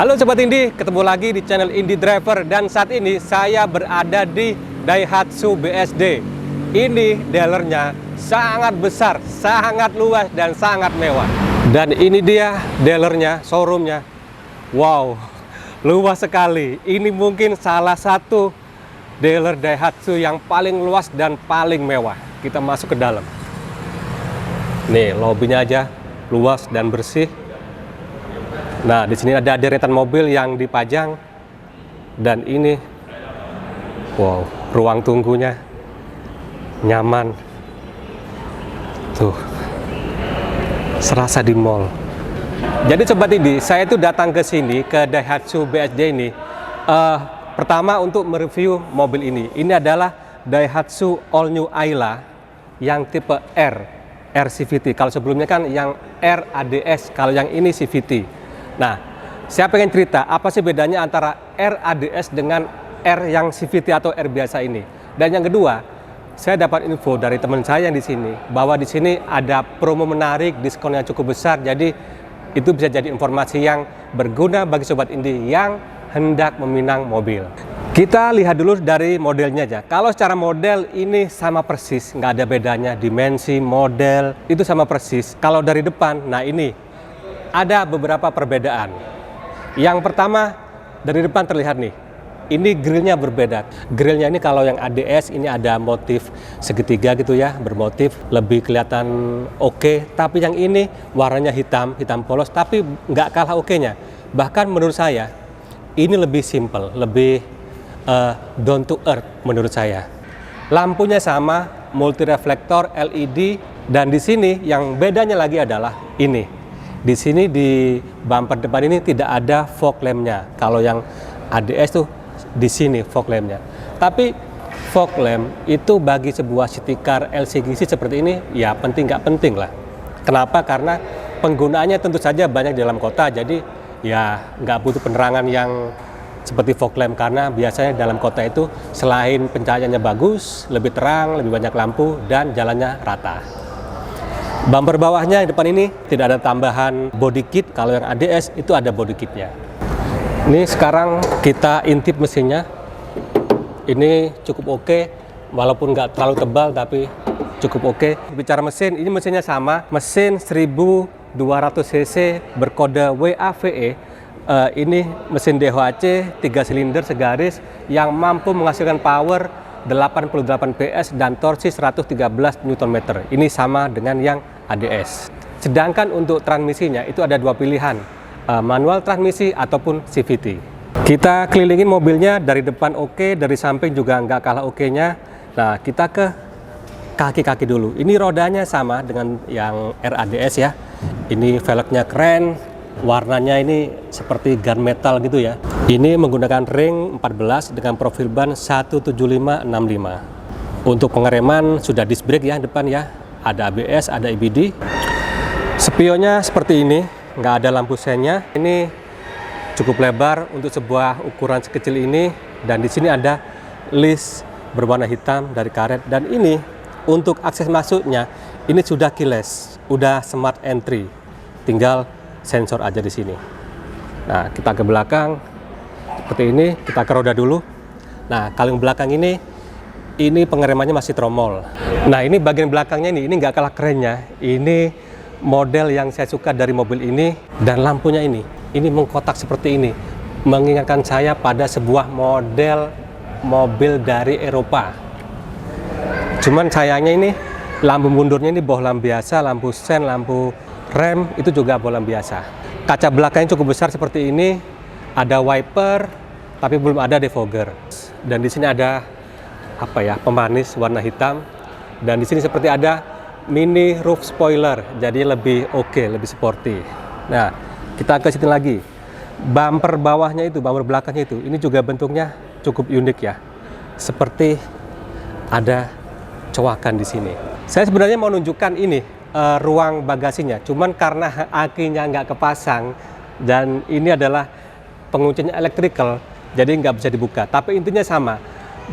Halo Sobat Indi, ketemu lagi di channel Indi Driver dan saat ini saya berada di Daihatsu BSD. Ini dealernya sangat besar, sangat luas dan sangat mewah. Dan ini dia dealernya, showroomnya. Wow, luas sekali. Ini mungkin salah satu dealer Daihatsu yang paling luas dan paling mewah. Kita masuk ke dalam. Nih, lobbynya aja luas dan bersih. Nah, di sini ada deretan mobil yang dipajang dan ini, wow, ruang tunggunya nyaman. Tuh, serasa di mall. Jadi Sobat Indi, saya itu datang ke sini ke Daihatsu BSD ini. Pertama untuk mereview mobil ini. Ini adalah Daihatsu All New Ayla yang tipe R CVT. Kalau sebelumnya kan yang R ADS, kalau yang ini CVT. Nah, saya pengen cerita apa sih bedanya antara R ADS dengan R yang CVT atau R biasa ini. Dan yang kedua, saya dapat info dari teman saya yang di sini bahwa di sini ada promo menarik, diskon yang cukup besar. Jadi itu bisa jadi informasi yang berguna bagi Sobat Indi yang hendak meminang mobil. Kita lihat dulu dari modelnya aja. Kalau secara model ini sama persis, nggak ada bedanya. Dimensi, model, itu sama persis. Kalau dari depan, nah ini ada beberapa perbedaan. Yang pertama, dari depan terlihat nih, ini grillnya berbeda. Grillnya ini kalau yang ADS ini ada motif segitiga gitu ya, bermotif, lebih kelihatan oke. Tapi yang ini warnanya hitam polos, tapi nggak kalah oke-nya. Bahkan menurut saya, ini lebih simple, lebih down to earth menurut saya. Lampunya sama, multi reflektor LED, dan di sini yang bedanya lagi adalah ini. Di sini di bumper depan ini tidak ada fog lamp-nya. Kalau yang ADS tuh di sini fog lamp-nya. Tapi fog lamp itu bagi sebuah city car LCGC seperti ini ya penting nggak penting lah. Kenapa? Karena penggunaannya tentu saja banyak di dalam kota. Jadi ya nggak butuh penerangan yang seperti fog lamp, karena biasanya dalam kota itu selain pencahayaannya bagus, lebih terang, lebih banyak lampu dan jalannya rata. Bumper bawahnya di depan ini tidak ada tambahan body kit. Kalau yang ADS itu ada body kitnya. Ini sekarang kita intip mesinnya. Ini cukup oke, walaupun nggak terlalu tebal tapi cukup oke. Bicara mesin, ini mesinnya sama, mesin 1200 cc berkode WAVE. Ini mesin DHC 3 silinder segaris yang mampu menghasilkan power 88 PS dan torsi 113 Nm. Ini sama dengan yang ADS. Sedangkan untuk transmisinya itu ada dua pilihan, manual transmisi ataupun CVT. Kita kelilingin mobilnya dari depan oke, dari samping juga nggak kalah oke-nya. Nah, kita ke kaki-kaki dulu. Ini rodanya sama dengan yang RADS ya. Ini velgnya keren, warnanya ini seperti gunmetal gitu ya. Ini menggunakan ring 14 dengan profil ban 17565. Untuk pengereman sudah disc brake ya depan ya. Ada ABS, ada EBD. Spionnya seperti ini, nggak ada lampu sennya. Ini cukup lebar untuk sebuah ukuran sekecil ini. Dan di sini ada list berwarna hitam dari karet. Dan ini untuk akses masuknya, ini sudah keyless, udah smart entry. Tinggal sensor aja di sini. Nah, kita ke belakang seperti ini. Kita ke roda dulu. Nah, kalau yang belakang ini pengeremannya masih tromol. Nah, ini bagian belakangnya ini nggak kalah kerennya. Ini model yang saya suka dari mobil ini, dan lampunya ini mengkotak seperti ini, mengingatkan saya pada sebuah model mobil dari Eropa. Cuman sayangnya ini lampu mundurnya ini bohlam biasa, lampu sen, lampu rem itu juga bohlam biasa. Kaca belakangnya cukup besar seperti ini, ada wiper, tapi belum ada defogger. Dan di sini ada pemanis warna hitam. Dan di sini seperti ada mini roof spoiler, jadi lebih oke, lebih sporty. Nah, kita ke sini lagi. Bumper bawahnya itu, bumper belakangnya itu, ini juga bentuknya cukup unik ya. Seperti ada coakan di sini. Saya sebenarnya mau nunjukkan ini ruang bagasinya, cuman karena akinya nggak kepasang dan ini adalah penguncinya electrical, jadi nggak bisa dibuka. Tapi intinya sama,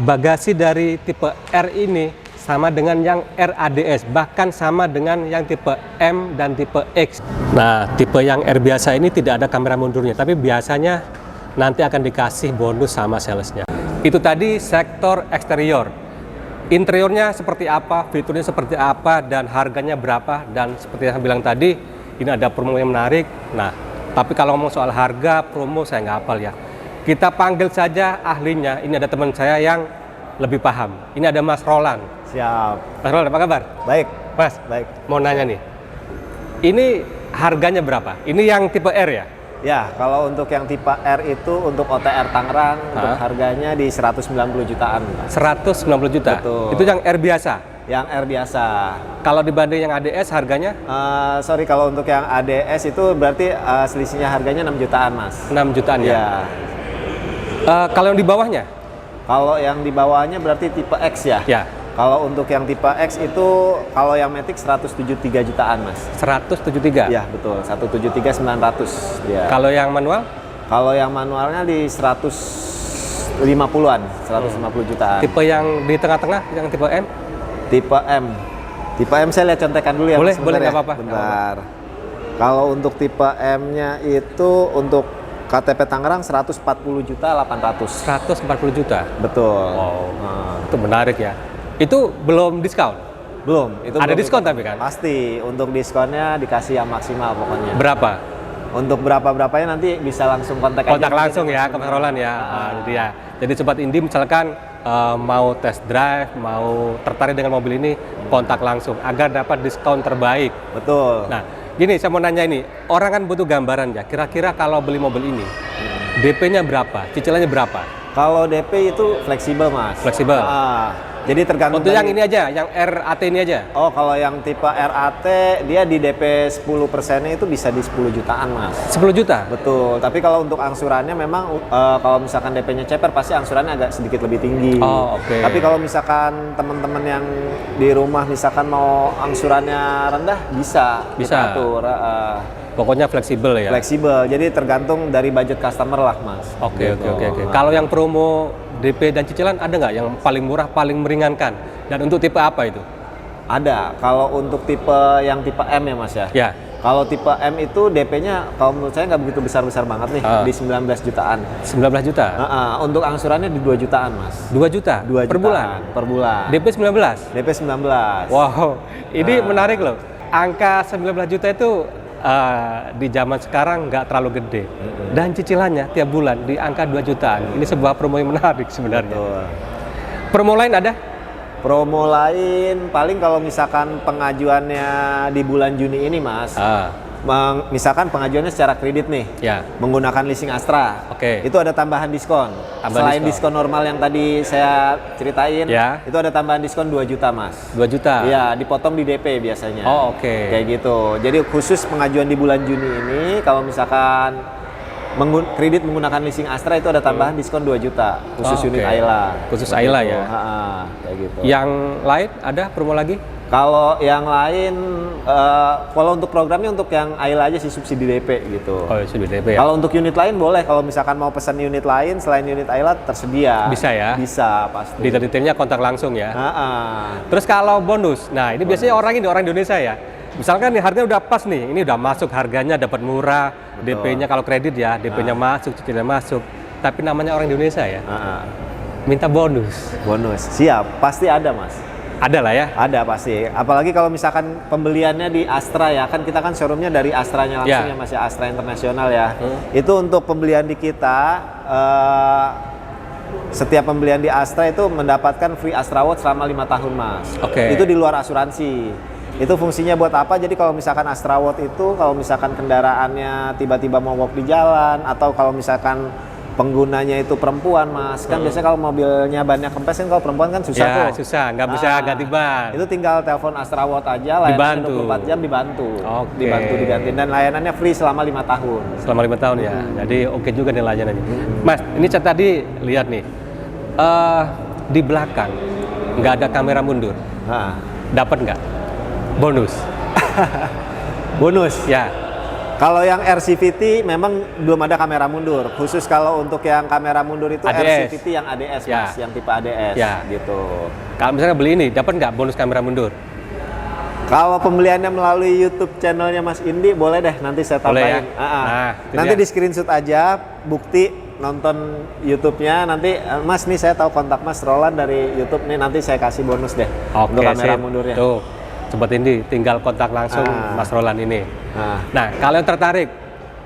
bagasi dari tipe R ini sama dengan yang RADS, bahkan sama dengan yang tipe M dan tipe X. Nah, tipe yang R biasa ini tidak ada kamera mundurnya, tapi biasanya nanti akan dikasih bonus sama salesnya. Itu tadi sektor eksterior. Interiornya seperti apa, fiturnya seperti apa, dan harganya berapa. Dan seperti yang saya bilang tadi, ini ada promo yang menarik. Nah, tapi kalau ngomong soal harga, promo saya nggak hafal ya. Kita panggil saja ahlinya. Ini ada teman saya yang lebih paham. Ini ada Mas Roland. Siap. Mas Roland, apa kabar? Baik. Mas, Baik. mau nanya nih. Ini harganya berapa? Ini yang tipe R ya? Ya, kalau untuk yang tipe R itu untuk OTR Tangerang, untuk harganya di 190 jutaan. 190 juta? Betul. Itu yang R biasa? Yang R biasa. Kalau dibanding yang ADS harganya? Sorry, kalau untuk yang ADS itu berarti selisihnya harganya 6 jutaan, Mas. 6 jutaan ya? Ya. Kalau yang di bawahnya? Kalau yang di bawahnya berarti tipe X ya? Ya. Kalau untuk yang tipe X itu, kalau yang Matic 173 jutaan, Mas. 173? Ya, betul. 173.900. Ya. Kalau yang manual? Kalau yang manualnya di 150-an, 150 jutaan. Tipe yang di tengah-tengah, yang tipe M? Tipe M. Tipe M saya lihat contekan dulu ya. Boleh, Mas, boleh, ya. nggak apa-apa. Bentar. Kalau untuk tipe M-nya itu untuk KTP Tangerang 140 juta 800. 140 juta? Betul. Wow. Itu menarik ya. Itu belum diskon? Belum. Itu Ada belum diskon tapi kan? Pasti. Untuk diskonnya dikasih yang maksimal pokoknya. Berapa? Untuk berapanya nanti bisa langsung kontak aja. Kontak langsung ya ke Mas Roland ya. Jadi ya. Jadi Sobat Indi misalkan mau test drive, mau tertarik dengan mobil ini, kontak langsung agar dapat diskon terbaik. Betul. Nah, gini saya mau nanya ini, orang kan butuh gambaran ya. Kira-kira kalau beli mobil ini, DP-nya berapa? Cicilannya berapa? Kalau DP itu fleksibel, Mas. Fleksibel. Jadi tergantung untuk yang ini aja, yang RAT ini aja. Oh, kalau yang tipe RAT dia di DP 10%-nya itu bisa di 10 jutaan, Mas. 10 juta? Betul. Tapi kalau untuk angsurannya memang kalau misalkan DP-nya ceper pasti angsurannya agak sedikit lebih tinggi. Oh, oke. Tapi kalau misalkan teman-teman yang di rumah misalkan mau angsurannya rendah bisa. Bisa. Kita atur. Pokoknya fleksibel ya. Fleksibel. Jadi tergantung dari budget customer lah, Mas. Oke, Gitu. oke. Kalau yang promo DP dan cicilan ada nggak yang paling murah, paling meringankan? Dan untuk tipe apa itu? Ada. Kalau untuk yang tipe M ya, Mas ya. Ya. Kalau tipe M itu DP-nya kalau menurut saya nggak begitu besar-besar banget nih, di 19 jutaan. 19 juta? Untuk angsurannya di 2 jutaan, Mas. 2 juta? 2 per jutaan, bulan? per bulan. DP 19? DP 19. Wow, ini menarik loh. Angka 19 juta itu di zaman sekarang nggak terlalu gede. Dan cicilannya tiap bulan di angka 2 jutaan. Ini sebuah promo yang menarik sebenarnya. Betul. Promo lain ada? Promo lain paling kalau misalkan pengajuannya di bulan Juni ini, Mas. Misalkan pengajuannya secara kredit nih, Ya. menggunakan leasing Astra, Oke. itu ada tambahan diskon. Selain diskon normal yang tadi saya ceritain, Ya. itu ada tambahan diskon 2 juta, Mas. 2 juta? Iya, dipotong di DP biasanya. Oh, oke. Kayak gitu. Jadi khusus pengajuan di bulan Juni ini, kalau misalkan kredit menggunakan leasing Astra itu ada tambahan diskon 2 juta, khusus unit Ayla. Khusus Ayla ya? Kayak gitu. Yang lain ada promo lagi? Kalau yang lain, kalau untuk programnya untuk yang Ayla aja sih subsidi DP gitu. Oh, subsidi DP ya? Kalau untuk unit lain boleh, kalau misalkan mau pesan unit lain selain unit Ayla tersedia. Bisa ya? Bisa, pasti. Detail-detailnya kontak langsung ya? Terus kalau bonus, nah ini biasanya orang Indonesia ya. Misalkan nih harganya udah pas nih, ini udah masuk harganya dapat murah, DP-nya kalau kredit ya, DP-nya masuk, cicilannya masuk. Tapi namanya orang Indonesia ya, minta bonus. Bonus, siap, pasti ada, Mas. Ada lah ya? Ada pasti. Apalagi kalau misalkan pembeliannya di Astra ya, kan kita kan showroomnya dari Astranya langsung ya, Mas ya, Astra Internasional ya. Itu untuk pembelian di kita, setiap pembelian di Astra itu mendapatkan free Astra Watch selama 5 tahun, Mas. Oke. Itu di luar asuransi. Itu fungsinya buat apa? Jadi kalau misalkan Astra Watch itu, kalau misalkan kendaraannya tiba-tiba mogok di jalan, atau kalau misalkan penggunanya itu perempuan, Mas, kan biasanya kalau mobilnya bannya kempes kan, kalau perempuan kan susah Ya, tuh. susah, nggak bisa ganti ban. Itu tinggal telepon Astra Watch aja, layanannya 24 jam dibantu. Oke. Dibantu diganti, dan layanannya free selama 5 tahun. Selama 5 tahun ya, jadi oke juga nih layanannya. Mas, ini saya tadi lihat nih, di belakang nggak ada kamera mundur, dapat nggak bonus? Bonus? Ya. Kalau yang RCVT memang belum ada kamera mundur. Khusus kalau untuk yang kamera mundur itu ADS. RCVT yang ADS Ya. Mas, yang tipe ADS Ya. gitu. Kalau misalnya beli ini, dapat nggak bonus kamera mundur? Kalau pembeliannya melalui YouTube channelnya Mas Indi, boleh deh nanti saya Boleh tambahin. ya? Nah, itu nanti dia. di screenshot aja, bukti nonton YouTube-nya. Nanti Mas nih saya tahu kontak Mas Roland dari YouTube nih, nanti saya kasih bonus deh untuk kamera sip. mundurnya. Tuh, Sobat Indi, tinggal kontak langsung Mas Roland ini. Nah, kalau yang tertarik,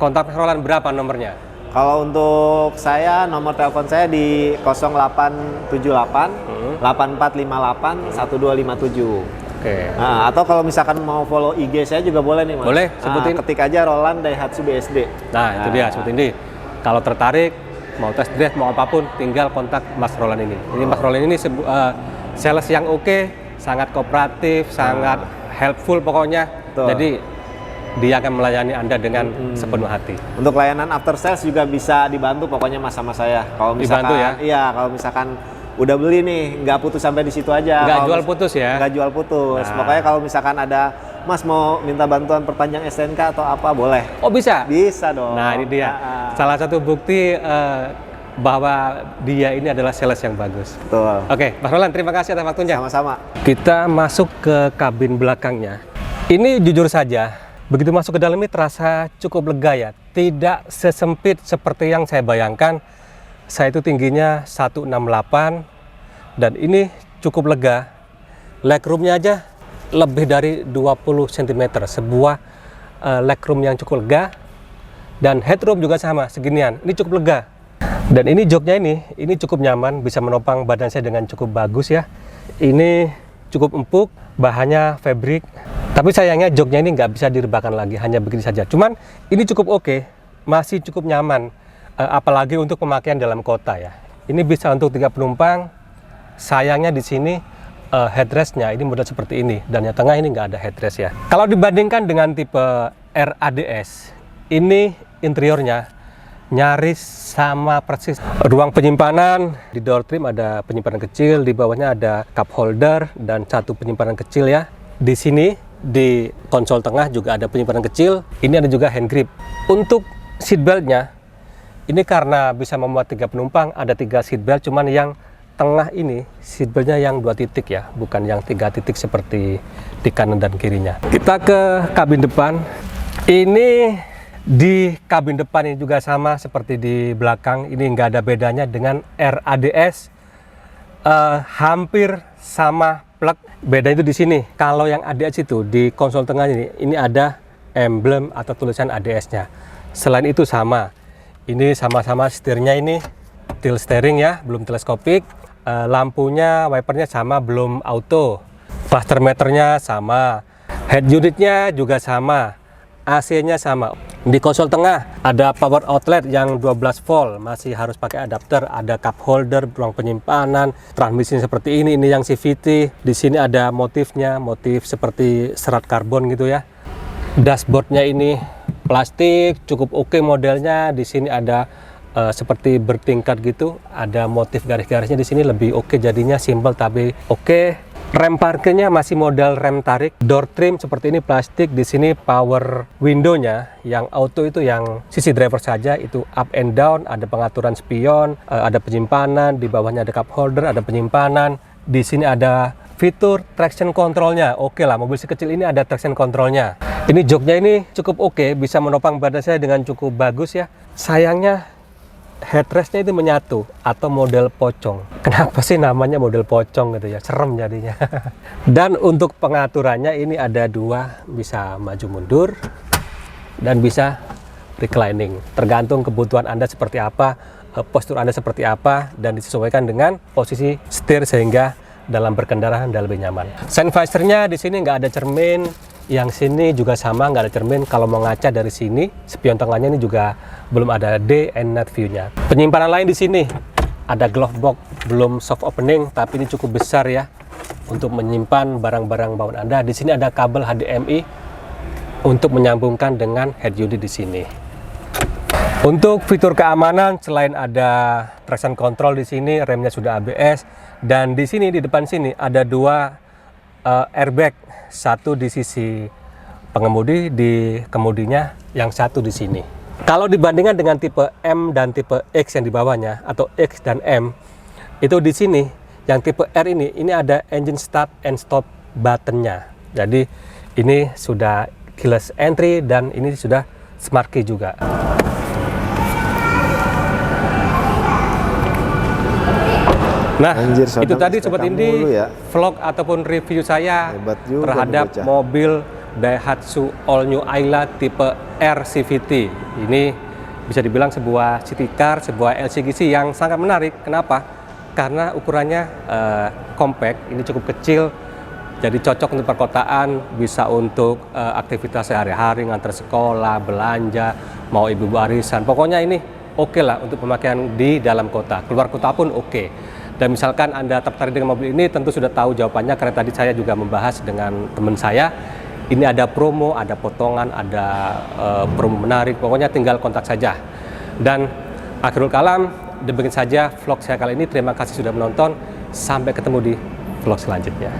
kontak Mas Roland berapa nomornya? Kalau untuk saya, nomor telepon saya di 0878 8458 1257. Oke. Nah, atau kalau misalkan mau follow IG saya juga boleh nih Mas. Boleh, sebutin. Ketik aja Roland Daihatsu BSD. Nah, itu dia Sobat Indi. Kalau tertarik, mau test drive, mau apapun, tinggal kontak Mas Roland ini. Ini Mas Roland ini sales yang oke, sangat kooperatif, sangat helpful pokoknya. Betul. Jadi dia akan melayani Anda dengan sepenuh hati. Untuk layanan after sales juga bisa dibantu pokoknya Mas sama saya. Kalau misalkan Dibantu ya? Iya, kalau misalkan udah beli nih, nggak putus sampai di situ aja. Nggak Kalau jual putus ya? Nggak jual putus. Nah. Pokoknya kalau misalkan ada Mas mau minta bantuan perpanjang STNK atau apa, boleh. Oh bisa? Bisa dong. Nah ini dia, salah satu bukti bahwa dia ini adalah sales yang bagus. Betul. Oke, Mas Roland, terima kasih atas waktunya. Sama-sama. Kita masuk ke kabin belakangnya. Ini jujur saja, begitu masuk ke dalam ini terasa cukup lega ya. Tidak sesempit seperti yang saya bayangkan. Saya itu tingginya 168 dan ini cukup lega. Legroomnya aja lebih dari 20 cm. Sebuah legroom yang cukup lega. Dan headroom juga sama, seginian. Ini cukup lega. Dan ini joknya ini cukup nyaman, bisa menopang badan saya dengan cukup bagus ya. Ini cukup empuk, bahannya fabric. Tapi sayangnya joknya ini nggak bisa direbahkan lagi, hanya begini saja. Cuman ini cukup oke, masih cukup nyaman. Apalagi untuk pemakaian dalam kota ya. Ini bisa untuk 3 penumpang. Sayangnya di sini headrestnya ini model seperti ini. Dan yang tengah ini nggak ada headrest ya. Kalau dibandingkan dengan tipe RADS, ini interiornya nyaris sama persis. Ruang penyimpanan di door trim ada penyimpanan kecil, di bawahnya ada cup holder dan satu penyimpanan kecil ya. Di sini di konsol tengah juga ada penyimpanan kecil. Ini ada juga hand grip. Untuk seat beltnya ini karena bisa memuat 3 penumpang, ada 3 seat belt, cuman yang tengah ini seat beltnya yang 2 titik ya, bukan yang 3 titik seperti di kanan dan kirinya. Kita ke kabin depan. Ini di kabin depan ini juga sama seperti di belakang, ini nggak ada bedanya dengan RADS, hampir sama plug. Beda itu di sini. Kalau yang ADS itu di konsol tengah ini ada emblem atau tulisan ADS-nya. Selain itu sama. Ini sama-sama setirnya ini tilt steering ya, belum teleskopik. Lampunya, wipernya sama, belum auto. Cluster meternya sama. Head unitnya juga sama. AC-nya sama. Di konsol tengah ada power outlet yang 12 volt, masih harus pakai adapter, ada cup holder, ruang penyimpanan, transmisi seperti ini yang CVT. Di sini ada motifnya, motif seperti serat karbon gitu ya. Dashboardnya ini plastik, cukup oke modelnya. Di sini ada seperti bertingkat gitu, ada motif garis-garisnya di sini lebih oke, jadinya simple tapi oke. Rem parkirnya masih model rem tarik. Door trim seperti ini plastik. Di sini power window-nya yang auto itu yang sisi driver saja, itu up and down, ada pengaturan spion, ada penyimpanan, di bawahnya ada cup holder, ada penyimpanan. Di sini ada fitur traction control-nya. Oke lah, mobil sekecil ini ada traction control-nya. Ini joknya ini cukup oke, bisa menopang badan saya dengan cukup bagus ya. Sayangnya headrestnya itu menyatu atau model pocong. Kenapa sih namanya model pocong gitu ya? Serem jadinya. Dan untuk pengaturannya ini ada 2, bisa maju mundur dan bisa reclining. Tergantung kebutuhan Anda seperti apa, postur Anda seperti apa, dan disesuaikan dengan posisi setir sehingga dalam berkendara Anda lebih nyaman. Sun visor-nya di sini nggak ada cermin. Yang sini juga sama, nggak ada cermin. Kalau mau ngaca dari sini, spion tengahnya ini juga belum ada day and night view-nya. Penyimpanan lain di sini ada glove box, belum soft opening, tapi ini cukup besar ya untuk menyimpan barang-barang bawaan Anda. Di sini ada kabel HDMI untuk menyambungkan dengan head unit di sini. Untuk fitur keamanan, selain ada traction control di sini, remnya sudah ABS, dan di sini di depan sini ada 2 airbag, satu di sisi pengemudi, di kemudinya yang satu di sini. Kalau dibandingkan dengan tipe M dan tipe X yang di bawahnya, atau X dan M, itu di sini yang tipe R ini ada engine start and stop buttonnya. Jadi ini sudah keyless entry dan ini sudah smart key juga. Nah, Anjir, itu tadi Sobat kamu Indi, dulu ya. vlog ataupun review saya Hebat juga terhadap nih bocah. mobil Daihatsu All New Ayla tipe R CVT. Ini bisa dibilang sebuah city car, sebuah LCGC yang sangat menarik. Kenapa? Karena ukurannya compact, ini cukup kecil, jadi cocok untuk perkotaan, bisa untuk aktivitas sehari-hari, ngantar sekolah, belanja, mau ibu-ibu arisan. Pokoknya ini oke lah untuk pemakaian di dalam kota. Keluar kota pun oke. Dan misalkan Anda tertarik dengan mobil ini, tentu sudah tahu jawabannya karena tadi saya juga membahas dengan teman saya. Ini ada promo, ada potongan, ada promo menarik. Pokoknya tinggal kontak saja. Dan akhirul kalam, demikian saja vlog saya kali ini. Terima kasih sudah menonton. Sampai ketemu di vlog selanjutnya.